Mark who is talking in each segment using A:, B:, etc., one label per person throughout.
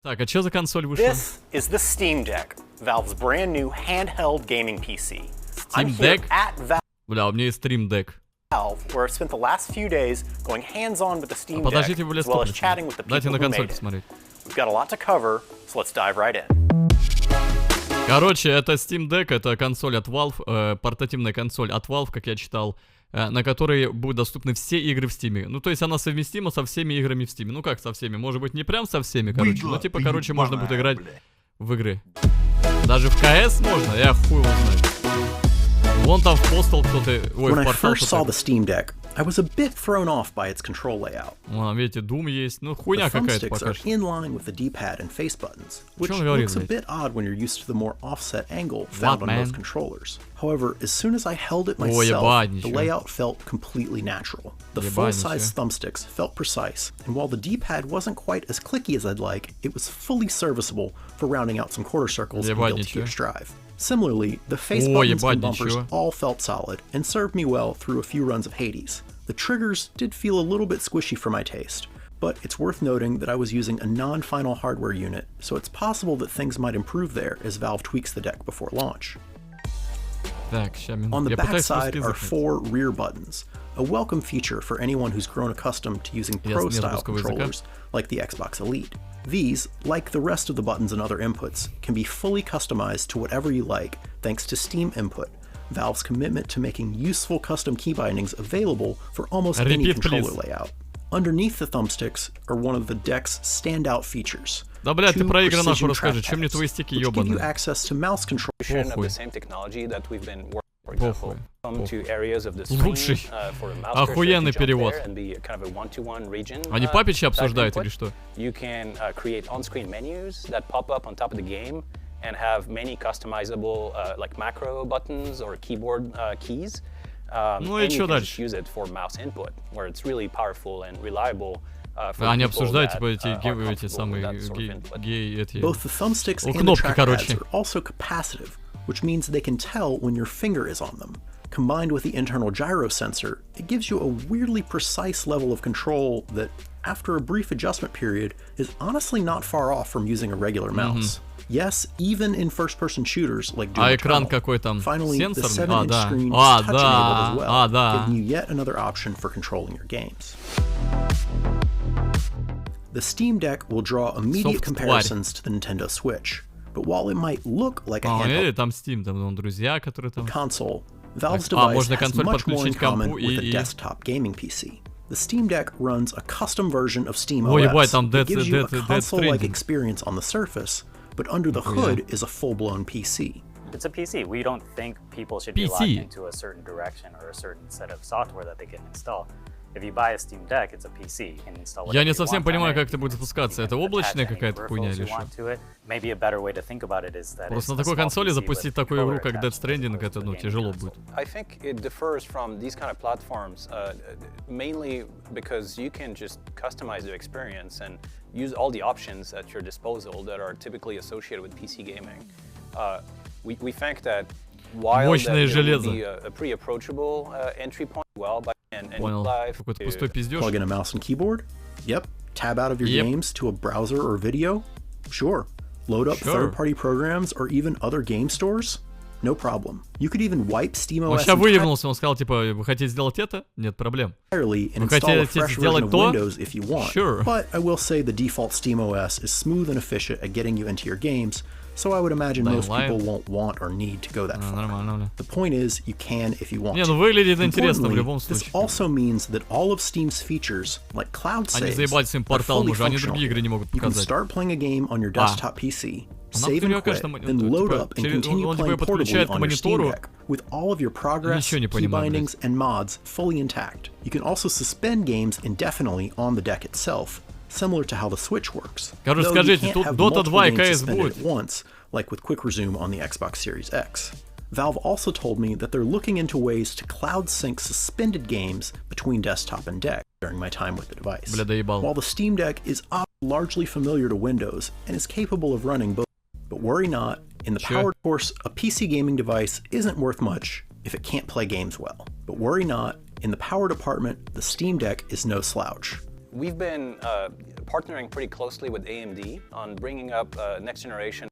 A: Так, а что за консоль вышла?
B: This is the Steam Deck, Valve's brand new handheld gaming PC.
A: Steam Deck? Бля, у меня есть Stream Deck.
B: Where I've spent the last few days going hands-on with the Steam Deck,
A: Подождите,
B: as well as chatting with the people
A: Дайте на
B: who
A: консоль
B: made it.
A: посмотреть.
B: We've got a lot to cover, so let's dive right in.
A: Короче, это Steam Deck, это консоль от Valve, портативная консоль от Valve, как я читал, на которой будут доступны все игры в Steam. Ну, то есть она совместима со всеми играми в Steam. Ну, как со всеми? Может быть, не прям со всеми, короче. Ну, типа, короче, можно будет играть в игры. Даже в КС можно? Я хуй его знаю. Вон там в постал кто-то... Ой, в портал кто-то.
B: I was a bit thrown off by its control layout.
A: Видите, Doom есть. Ну, хуйня какая-то пока что.
B: In line with the D-pad and face buttons, which looks a bit odd when you're used to the more offset angle found on most controllers. However, as soon as I held it myself, the layout felt completely natural. The full-size thumbsticks felt precise, and while the D-pad wasn't quite as clicky as I'd like, it was fully serviceable for rounding out some quarter circles in Guilty Gear Strive. Similarly, the face buttons and bumpers all felt solid and served me well through a few runs of Hades. The triggers did feel a little bit squishy for my taste, but it's worth noting that I was using a non-final hardware unit, so it's possible that things might improve there as Valve tweaks the deck before launch. On the backside are 4 rear buttons, a welcome feature for anyone who's grown accustomed to using pro-style controllers like the Xbox Elite. These, like the rest of the buttons and other inputs, can be fully customized to whatever you like thanks to Steam Input, Valve's commitment to making useful custom key bindings available for almost any controller layout. Underneath the thumbsticks are one of the deck's standout features.
A: Да, блядь, ты про игры нахуй расскажи, чем мне твои стики ёбаные? Лучший. Охуенный перевод. Они папичи обсуждают или что?
C: And have many customizable like macro buttons or keyboard keys.
A: Ну и что дальше?
C: Use it for mouse input, where it's really powerful and reliable.
A: Они обсуждают типа эти самые эти.
B: Both the thumbsticks and the trackpads are also capacitive, which means they can tell when your finger is on them. Combined with the internal gyro sensor, it gives you a weirdly precise level of control that, after a brief adjustment period, is honestly not far off from using a regular mouse. Yes, even in first-person shooters like Doom Eternal, finally the 7-inch screen is touch-enabled as well, giving you yet another option for controlling your games. The Steam Deck will draw immediate comparisons to the Nintendo Switch, but while it might look like a handheld console, Valve's device has much more in common with a desktop gaming PC. The Steam Deck runs a custom version of SteamOS that gives you a console-like experience on the surface, but under the hood is a full-blown PC.
D: It's a PC. We don't think people should be locked into a certain direction or a certain set of software that they can install. If you buy a Steam Deck, it's a PC. You can install whatever you want.
A: Я не совсем понимаю, как это будет запускаться. Это облачная какая-то хуйня или что?
D: Maybe a better way to think about it is that
A: просто на такой консоли запустить такую игру, как Death Stranding, это, ну, тяжело будет.
C: I think it differs from these kind of platforms, mainly because you can just customize the experience and use all the options at your disposal that are typically associated with PC gaming. We think that while that would be a pretty approachable entry point,
A: Понял. Какой-то пустой пиздёж.
B: Plug in a mouse and keyboard? Yep. Tab out of your games to a browser or video? Sure. Load up third-party programs or even other game stores? No problem. You could even wipe SteamOS.
A: Он сейчас вывернулся, он сказал, типа, вы хотите сделать это? Нет проблем.
B: Вы хотите сделать то? Sure. But I will say the default SteamOS is smooth and efficient at getting you into your games, so I would imagine most people won't want or need to go that far. The point is, you can if you want to. Importantly, this also means that all of Steam's features, like cloud saves, are fully functional. You can start playing a game on your desktop PC, save and quit, then load up and continue playing portably on your Steam Deck, with all of your progress, key bindings, and mods fully intact. You can also suspend games indefinitely on the deck itself, similar to how the Switch works.
A: Короче, скажите, тут Dota 2 и CS будет?
B: Once, like with Quick Resume on the Xbox Series X. Valve also told me that they're looking into ways to cloud sync suspended games between desktop and deck during my time with the device. While the Steam Deck is largely familiar to Windows and is capable of running both, but worry not, in the power course, a PC gaming device isn't worth much if it can't play games well. But worry not, in the power department, the Steam Deck is no slouch.
C: we've been partnering pretty closely with AMD on bringing up next generation.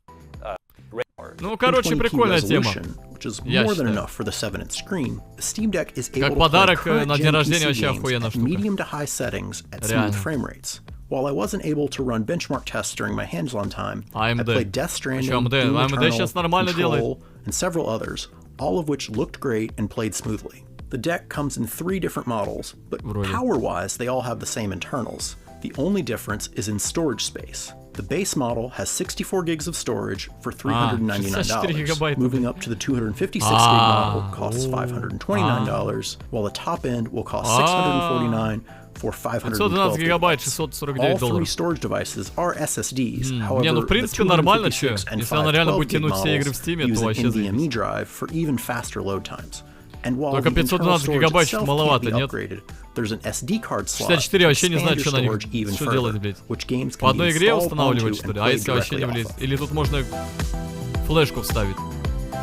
A: Ну, короче, прикольная тема.
B: Which is more than enough for the 7-inch screen. The Steam Deck is able
A: Как
B: to
A: подарок
B: play
A: на день рождения вообще охуенная
B: at
A: штука.
B: medium to high settings at smooth frame rates. While I wasn't able to run benchmark tests during my hands-on time, I played Death Stranding, Doom Eternal, Control, and several others, all of which looked great and played smoothly. The deck comes in 3 different models, but power-wise, they all have the same internals. The only difference is in storage space. The base model has 64 gigs of storage for $399. Moving up to the 256 gig model costs $529, while the top end will cost $649 for $512. All 3 storage devices are SSDs. However, the 256 and 512 gig models use an NVMe drive for even faster load times. And while the internal storage itself can't be upgraded, there's an SD card slot to expand your storage even further, which games can be installed onto and played directly off of.
A: Или тут можно флешку вставить?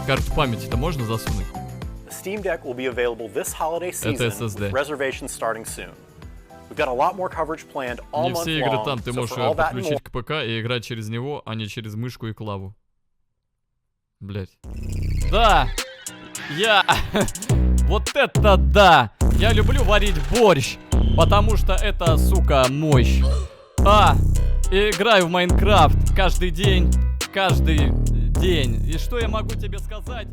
A: Карту памяти-то можно засунуть?
B: The Steam Deck will be available this holiday season with reservations starting soon. We've got a lot more coverage planned all month long.
A: Не все игры там, ты можешь подключить к ПК и играть через него, а не через мышку и клаву. Блять. Да! Вот это да! Я люблю варить борщ, потому что это, сука, мощь. И играю в Майнкрафт каждый день. И что я могу тебе сказать?